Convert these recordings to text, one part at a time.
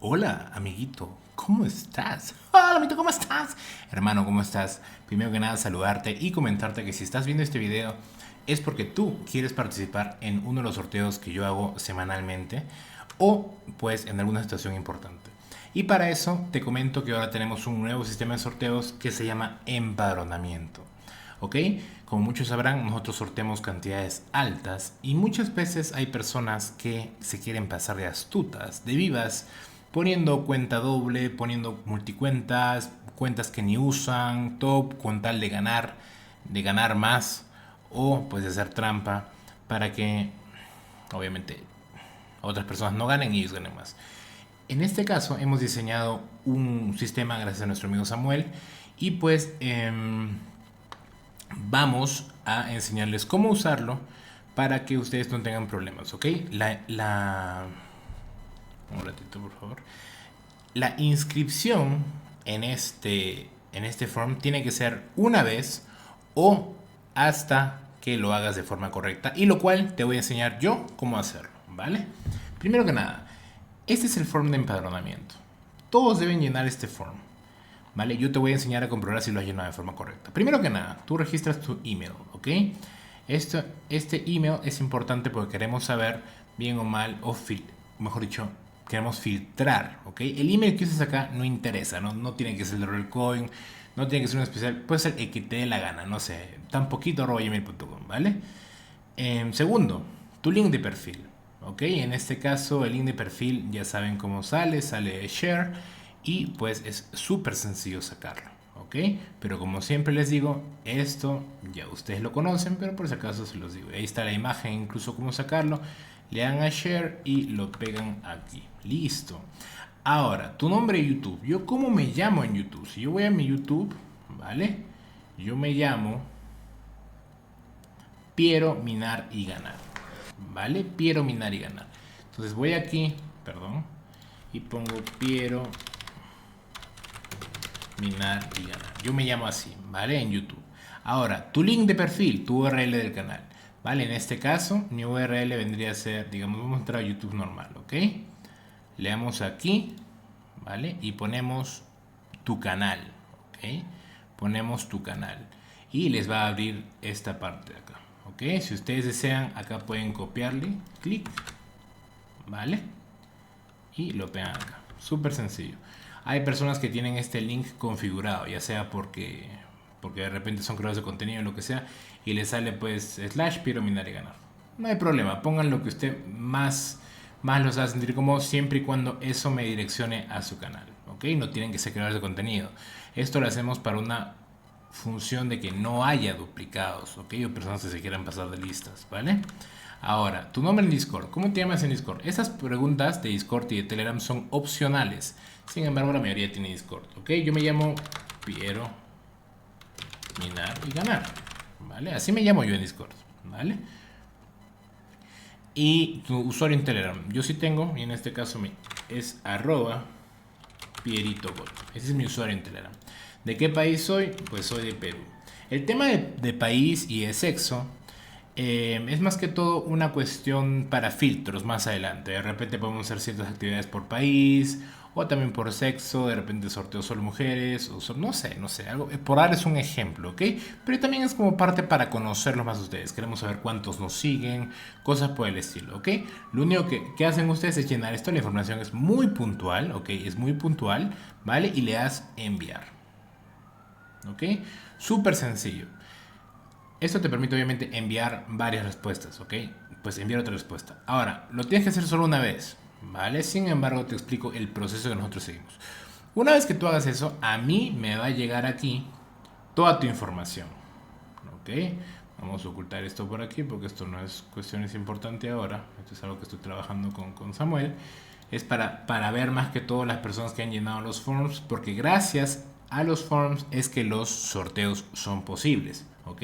Hola, amiguito, ¿cómo estás? Hola, amiguito, ¿cómo estás? Hermano, ¿cómo estás? Primero que nada, saludarte y comentarte que si estás viendo este video es porque tú quieres participar en uno de los sorteos que yo hago semanalmente o pues en alguna situación importante. Y para eso te comento que ahora tenemos un nuevo sistema de sorteos que se llama empadronamiento. ¿Ok? Como muchos sabrán, nosotros sorteamos cantidades altas y muchas veces hay personas que se quieren pasar de astutas, de vivas, poniendo cuenta doble, poniendo multicuentas, cuentas que ni usan, top con tal de ganar más o pues de hacer trampa para que obviamente otras personas no ganen y ellos ganen más. En este caso hemos diseñado un sistema gracias a nuestro amigo Samuel y pues vamos a enseñarles cómo usarlo para que ustedes no tengan problemas, ¿ok? Un ratito, por favor. La inscripción en este form tiene que ser una vez o hasta que lo hagas de forma correcta, y lo cual te voy a enseñar yo cómo hacerlo, ¿vale? Primero que nada, este es el form de empadronamiento. Todos deben llenar este form, ¿vale? Yo te voy a enseñar a comprobar si lo has llenado de forma correcta. Primero que nada, tú registras tu email, ¿ok? Este email es importante porque queremos saber bien o mal, mejor dicho, queremos filtrar, ¿ok? El email que uses acá no interesa, no tiene que ser el de Rollcoin, no tiene que ser un especial, puede ser el que te dé la gana, no sé, tan poquito gmail.com, ¿vale? Segundo, tu link de perfil, ¿ok? En este caso el link de perfil ya saben cómo sale share y pues es súper sencillo sacarlo, ¿ok? Pero como siempre les digo, esto ya ustedes lo conocen, pero por si acaso se los digo. Ahí está la imagen, incluso cómo sacarlo. Le dan a share y lo pegan aquí. Listo. Ahora, tu nombre de YouTube. ¿Yo cómo me llamo en YouTube? Si yo voy a mi YouTube, ¿vale? Yo me llamo Piero Minar y Ganar. ¿Vale? Piero Minar y Ganar. Entonces voy aquí, perdón, y pongo Piero Minar y Ganar. Yo me llamo así, ¿vale? En YouTube. Ahora, tu link de perfil, tu URL del canal. ¿Vale? En este caso, mi URL vendría a ser, digamos, vamos a entrar a YouTube normal, ¿ok? Le damos aquí, ¿vale? Y ponemos tu canal, ¿ok? Ponemos tu canal. Y les va a abrir esta parte de acá, ¿ok? Si ustedes desean, acá pueden copiarle, clic, ¿vale? Y lo pegan acá. Súper sencillo. Hay personas que tienen este link configurado, ya sea porque de repente son creadores de contenido o lo que sea, y les sale pues slash Piero Minar y Ganar. No hay problema, pongan lo que usted más los haga sentir cómodo, siempre y cuando eso me direccione a su canal, ¿ok? No tienen que ser creadores de contenido. Esto lo hacemos para una función de que no haya duplicados, ¿ok? O personas que se quieran pasar de listas, ¿vale? Ahora, tu nombre en Discord. ¿Cómo te llamas en Discord? Esas preguntas de Discord y de Telegram son opcionales. Sin embargo, la mayoría tiene Discord, ¿ok? Yo me llamo Piero Minar y Ganar, ¿vale? Así me llamo yo en Discord, ¿vale? Y tu usuario en Telegram. Yo sí tengo, y en este caso es @pieritogol. Ese es mi usuario en Telegram. ¿De qué país soy? Pues soy de Perú. El tema de país y de sexo es más que todo una cuestión para filtros más adelante. De repente podemos hacer ciertas actividades por país o también por sexo. De repente sorteo solo mujeres o no sé, algo. Por darles un ejemplo, ¿ok? Pero también es como parte para conocerlos más ustedes. Queremos saber cuántos nos siguen, cosas por el estilo, ¿ok? Lo único que hacen ustedes es llenar esto. La información es muy puntual, ¿ok? Es muy puntual, ¿vale? Y le das enviar, ¿ok? Súper sencillo. Esto te permite obviamente enviar varias respuestas, ¿ok? Pues enviar otra respuesta. Ahora, lo tienes que hacer solo una vez, ¿vale? Sin embargo, te explico el proceso que nosotros seguimos. Una vez que tú hagas eso, a mí me va a llegar aquí toda tu información, ¿ok? Vamos a ocultar esto por aquí porque esto no es cuestiones importante ahora. Esto es algo que estoy trabajando con Samuel. Es para ver más que todo las personas que han llenado los forms, porque gracias a los forms es que los sorteos son posibles, ¿ok?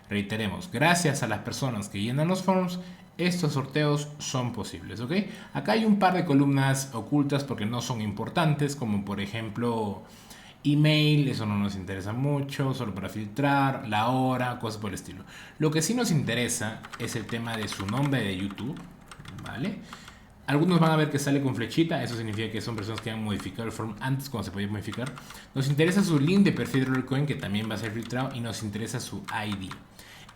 Reiteremos, gracias a las personas que llenan los forms, estos sorteos son posibles, ¿ok? Acá hay un par de columnas ocultas porque no son importantes, como por ejemplo email, eso no nos interesa mucho, solo para filtrar, la hora, cosas por el estilo. Lo que sí nos interesa es el tema de su nombre de YouTube, ¿vale? Algunos van a ver que sale con flechita, eso significa que son personas que han modificado el form antes cuando se podía modificar. Nos interesa su link de perfil de Rollcoin, que también va a ser filtrado, y nos interesa su ID.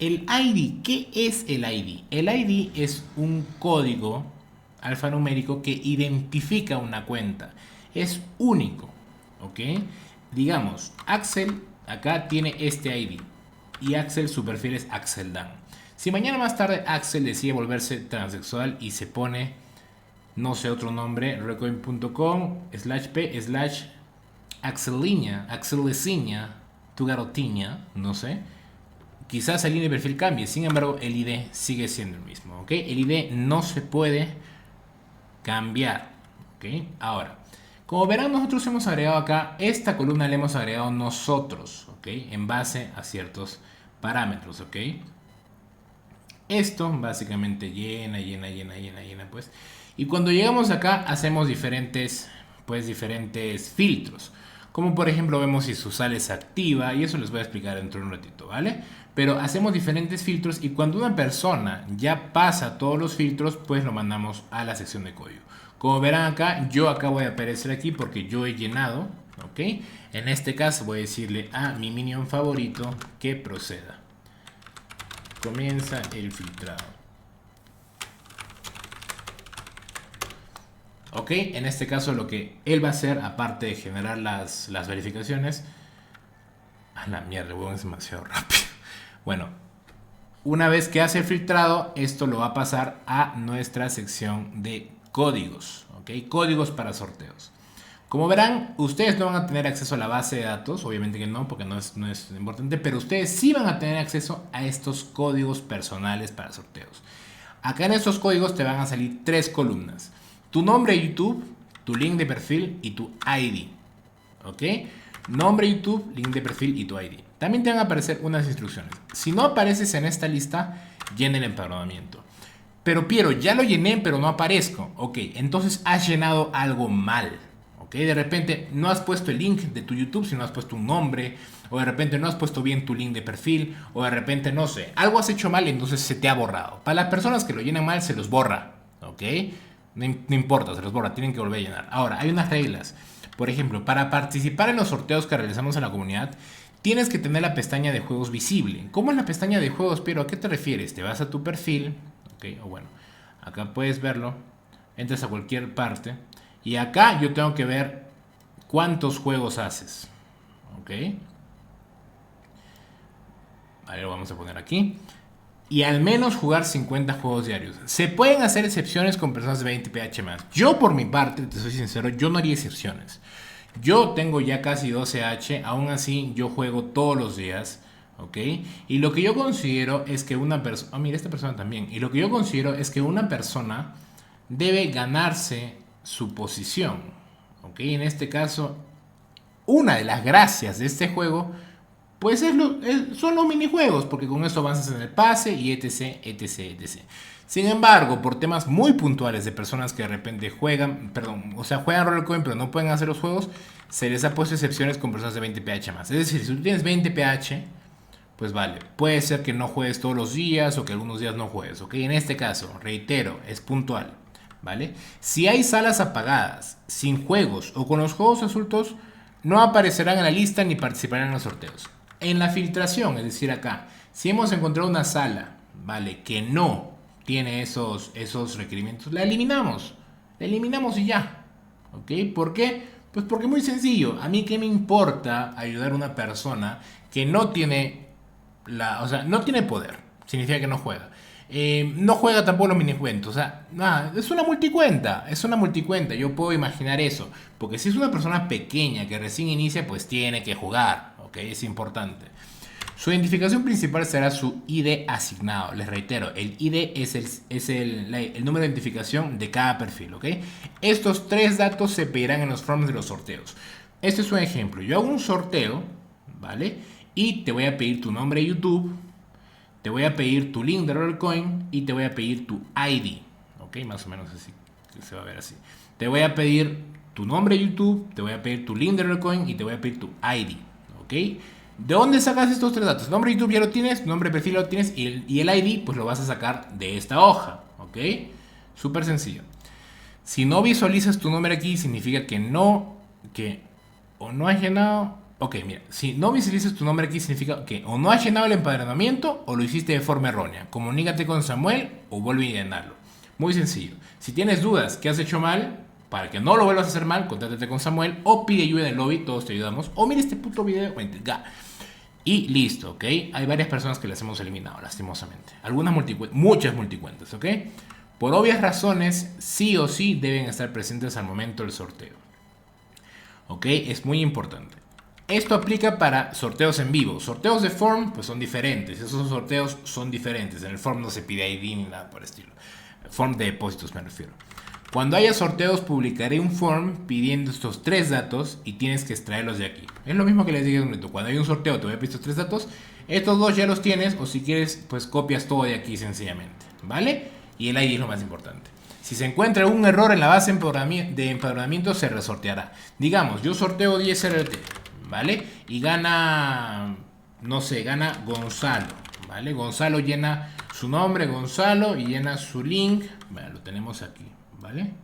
El ID, ¿qué es el ID? El ID es un código alfanumérico que identifica una cuenta. Es único, ¿ok? Digamos, Axel acá tiene este ID y Axel, su perfil es Axeldan. Si mañana más tarde Axel decide volverse transexual y se pone, no sé, otro nombre, recoin.com/p/Axeliña, Axelesiña, tu garotiña, no sé, quizás el ID de perfil cambie, sin embargo el ID sigue siendo el mismo, ¿ok? El ID no se puede cambiar, ¿ok? Ahora, como verán, nosotros hemos agregado acá, esta columna la hemos agregado nosotros, ¿ok? En base a ciertos parámetros, ¿ok? Esto básicamente llena, pues. Y cuando llegamos acá, hacemos diferentes filtros. Como por ejemplo, vemos si su sal es activa, y eso les voy a explicar dentro de un ratito, ¿vale? Pero hacemos diferentes filtros y cuando una persona ya pasa todos los filtros, pues lo mandamos a la sección de código. Como verán acá, yo acabo de aparecer aquí porque yo he llenado, ¿ok? En este caso voy a decirle a mi minion favorito que proceda. Comienza el filtrado. Ok, en este caso lo que él va a hacer, aparte de generar las verificaciones... A la mierda, weón, es demasiado rápido. Bueno, una vez que hace el filtrado, esto lo va a pasar a nuestra sección de códigos. Ok, códigos para sorteos. Como verán, ustedes no van a tener acceso a la base de datos, obviamente que no, porque no es importante, pero ustedes sí van a tener acceso a estos códigos personales para sorteos. Acá en estos códigos te van a salir 3 columnas. Tu nombre de YouTube, tu link de perfil y tu ID. ¿Ok? Nombre de YouTube, link de perfil y tu ID. También te van a aparecer unas instrucciones. Si no apareces en esta lista, llena el empadronamiento. Pero Piero, ya lo llené, pero no aparezco. Ok, entonces has llenado algo mal. ¿Ok? De repente no has puesto el link de tu YouTube, sino has puesto un nombre. O de repente no has puesto bien tu link de perfil. O de repente, no sé, algo has hecho mal y entonces se te ha borrado. Para las personas que lo llenan mal, se los borra. ¿Ok? No importa, se los borra, tienen que volver a llenar. Ahora, hay unas reglas. Por ejemplo, para participar en los sorteos que realizamos en la comunidad, tienes que tener la pestaña de juegos visible. ¿Cómo es la pestaña de juegos, Piero? ¿A qué te refieres? Te vas a tu perfil, ¿ok? O bueno, acá puedes verlo. Entras a cualquier parte. Y acá yo tengo que ver cuántos juegos haces. ¿Ok? A ver, lo vamos a poner aquí. Y al menos jugar 50 juegos diarios. Se pueden hacer excepciones con personas de 20 pH más. Yo por mi parte, te soy sincero, yo no haría excepciones. Yo tengo ya casi 12H, aún así yo juego todos los días, ¿ok? Y lo que yo considero es que una persona... mira, esta persona también. Y lo que yo considero es que una persona debe ganarse su posición, ¿ok? En este caso, una de las gracias de este juego... pues son los minijuegos, porque con eso avanzas en el pase y etc. Sin embargo, por temas muy puntuales de personas que de repente juegan Rollcoin pero no pueden hacer los juegos, se les ha puesto excepciones con personas de 20 pH más. Es decir, si tú tienes 20 pH, pues vale, puede ser que no juegues todos los días o que algunos días no juegues, ¿ok? En este caso, reitero, es puntual, ¿vale? Si hay salas apagadas, sin juegos o con los juegos ocultos, no aparecerán en la lista ni participarán en los sorteos. En la filtración, es decir acá, si hemos encontrado una sala, ¿vale? Que no tiene esos requerimientos, la eliminamos y ya, ¿ok? ¿Por qué? Pues porque muy sencillo, a mí qué me importa ayudar a una persona que no tiene no tiene poder, significa que no juega. No juega tampoco los minicuentos, o sea, nada, es una multicuenta, yo puedo imaginar eso, porque si es una persona pequeña que recién inicia, pues tiene que jugar, ok, es importante. Su identificación principal será su ID asignado, les reitero, el ID es el número de identificación de cada perfil, ok. Estos 3 datos se pedirán en los forms de los sorteos. Este es un ejemplo, yo hago un sorteo, ¿vale? Y te voy a pedir tu nombre de YouTube, te voy a pedir tu link de Rollcoin y te voy a pedir tu ID. Ok, más o menos así, se va a ver así. Te voy a pedir tu nombre de YouTube, te voy a pedir tu link de Rollcoin y te voy a pedir tu ID. Ok, ¿de dónde sacas estos 3 datos? Nombre de YouTube ya lo tienes, nombre de perfil lo tienes y el ID pues lo vas a sacar de esta hoja. Ok, súper sencillo. Si no visualizas tu nombre aquí, significa o no has llenado. Ok, mira, si no visualizas tu nombre aquí, significa que o no has llenado el empadronamiento o lo hiciste de forma errónea. Comunícate con Samuel o vuelve a llenarlo. Muy sencillo. Si tienes dudas que has hecho mal, para que no lo vuelvas a hacer mal, contáctate con Samuel o pide ayuda en el lobby, todos te ayudamos. O mira este puto video y listo, ¿ok? Hay varias personas que las hemos eliminado, lastimosamente. Muchas multicuentas, ¿ok? Por obvias razones, sí o sí deben estar presentes al momento del sorteo. ¿Ok? Es muy importante. Esto aplica para sorteos en vivo. Sorteos de form, pues son diferentes. Esos sorteos son diferentes. En el form no se pide ID ni nada por el estilo. Form de depósitos me refiero. Cuando haya sorteos, publicaré un form pidiendo estos 3 datos y tienes que extraerlos de aquí. Es lo mismo que les dije en un momento. Cuando hay un sorteo, te voy a pedir estos 3 datos. Estos 2 ya los tienes, o si quieres, pues copias todo de aquí sencillamente. ¿Vale? Y el ID es lo más importante. Si se encuentra un error en la base de empadronamiento, se resorteará. Digamos, yo sorteo 10 RT, ¿vale? Y gana, no sé, gana Gonzalo, ¿vale? Gonzalo llena su nombre, Gonzalo, y llena su link. Bueno, lo tenemos aquí, ¿vale?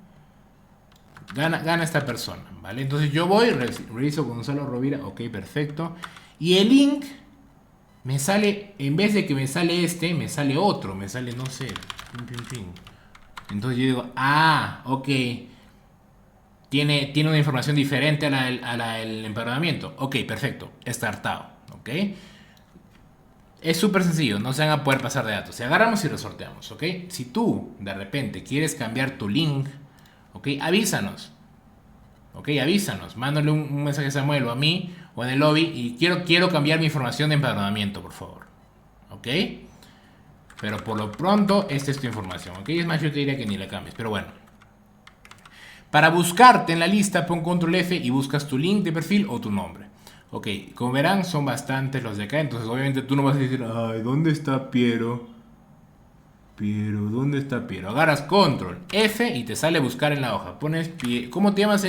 Gana esta persona, ¿vale? Entonces yo voy, reviso Gonzalo Rovira, ok, perfecto. Y el link me sale, en vez de que me sale este, me sale otro, me sale, no sé, Entonces yo digo, ok, tiene una información diferente a la del empadronamiento. Ok, perfecto, startado, ok. Es súper sencillo, no se van a poder pasar de datos. Si agarramos y resorteamos, ok. Si tú de repente quieres cambiar tu link, ok, avísanos. Ok, avísanos, mándale un mensaje a Samuel o a mí o en el lobby y quiero cambiar mi información de empadronamiento, por favor. Ok. Pero por lo pronto, esta es tu información, ¿ok? Es más, yo te diría que ni la cambies, pero bueno. Para buscarte en la lista, pon control F y buscas tu link de perfil o tu nombre. Ok, como verán, son bastantes los de acá, entonces obviamente tú no vas a decir, ay, ¿dónde está Piero? Piero, ¿dónde está Piero? Agarras control F y te sale buscar en la hoja. Pones, ¿cómo te llamas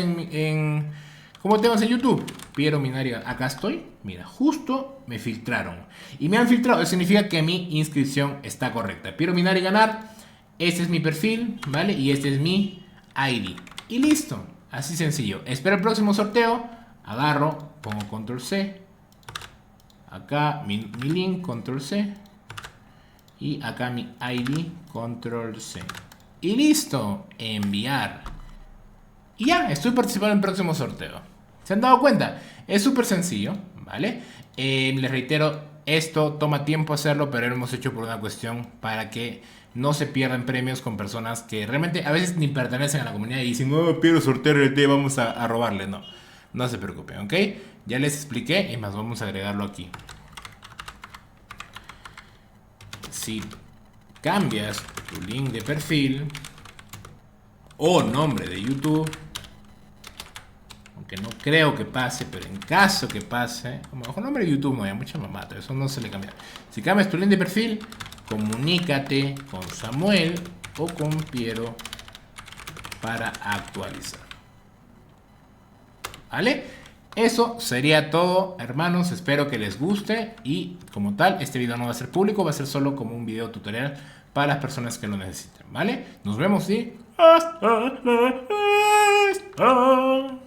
¿cómo te llamas en YouTube? Piero Minari. Acá estoy. Mira, justo me filtraron. Y me han filtrado. Eso significa que mi inscripción está correcta. Piero Minari ganar. Este es mi perfil, ¿vale? Y este es mi ID. Y listo. Así sencillo. Espero el próximo sorteo. Agarro, pongo control C. Acá mi link, control C. Y acá mi ID, control C. Y listo. Enviar. Y ya, estoy participando en el próximo sorteo. ¿Se han dado cuenta? Es súper sencillo, ¿vale? Les reitero, esto toma tiempo hacerlo, pero lo hemos hecho por una cuestión para que no se pierdan premios con personas que realmente a veces ni pertenecen a la comunidad y dicen, oh, quiero sortear RT, vamos a robarle. No, no se preocupen, ¿ok? Ya les expliqué y más vamos a agregarlo aquí. Si cambias tu link de perfil o nombre de YouTube, aunque no creo que pase, pero en caso que pase, como bajo nombre de YouTube no hay mucha mamata, eso no se le cambia. Si cambias tu link de perfil, comunícate con Samuel o con Piero para actualizar. ¿Vale? Eso sería todo, hermanos. Espero que les guste y como tal, este video no va a ser público, va a ser solo como un video tutorial para las personas que lo necesiten. ¿Vale? Nos vemos y hasta la vista.